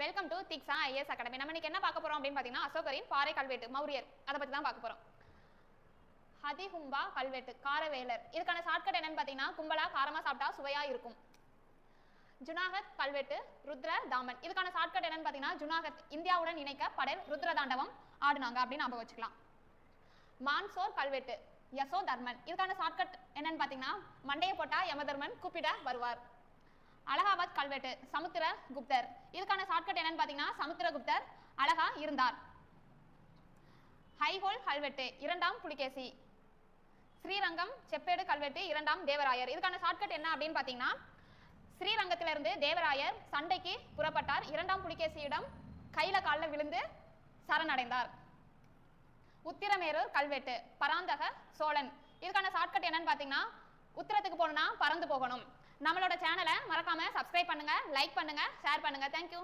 Welcome to Diksha IAS academy. நம்ம இன்னைக்கு என்ன பார்க்க போறோம் அப்படின்னு பார்த்தீங்கன்னா, அசோகரின் பாறை கல்வெட்டு மௌரியர் அதை பற்றி தான் பார்க்க போறோம். ஹதிஹும்பா கல்வெட்டு காரவேலர், இதுக்கான ஷார்ட்கட் என்னன்னு பார்த்தீங்கன்னா, கும்பலா காரமா சாப்பிட்டா சுவையா இருக்கும். ஜுனாகத் கல்வெட்டு ருத்ர தாமன், இதுக்கான ஷார்ட்கட் என்னன்னு பார்த்தீங்கன்னா, ஜுனாகத் இந்தியாவுடன் இணைக்க படல் ருத்ர தாண்டவம் ஆடுனாங்க அப்படின்னு ஞாபகம் வச்சுக்கலாம். மான்சோர் கல்வெட்டு யசோதர்மன், இதுக்கான ஷார்ட்கட் என்னன்னு பார்த்தீங்கன்னா, மண்டையை போட்டா யமதர்மன் கூப்பிட வருவார். அலகாபாத் கல்வெட்டு சமுத்திரகுப்தர், இதுக்கான ஷார்ட்கட் என்னன்னு பார்த்தீங்கன்னா, சமுத்திரகுப்தர் அழகா இருந்தார். ஹைஹோல் கல்வெட்டு இரண்டாம் புலிகேசி. ஸ்ரீரங்கம் செப்பேடு கல்வெட்டு இரண்டாம் தேவராயர், இதுக்கான ஷார்ட்கட் என்ன அப்படின்னு பார்த்தீங்கன்னா, ஸ்ரீரங்கத்திலிருந்து தேவராயர் சண்டைக்கு புறப்பட்டார். இரண்டாம் புலிகேசியிடம் கையில காலில் விழுந்து சரணடைந்தார். உத்திரமேரூர் கல்வெட்டு பராந்தக சோழன், இதுக்கான ஷார்ட்கட் என்னன்னு பார்த்தீங்கன்னா, உத்திரத்துக்கு போகணும்னா பறந்து போகணும். நம்மளோட சேனலை மறக்காம சப்ஸ்கிரைப் பண்ணுங்க, லைக் பண்ணுங்க, ஷேர் பண்ணுங்க. தேங்க்யூ.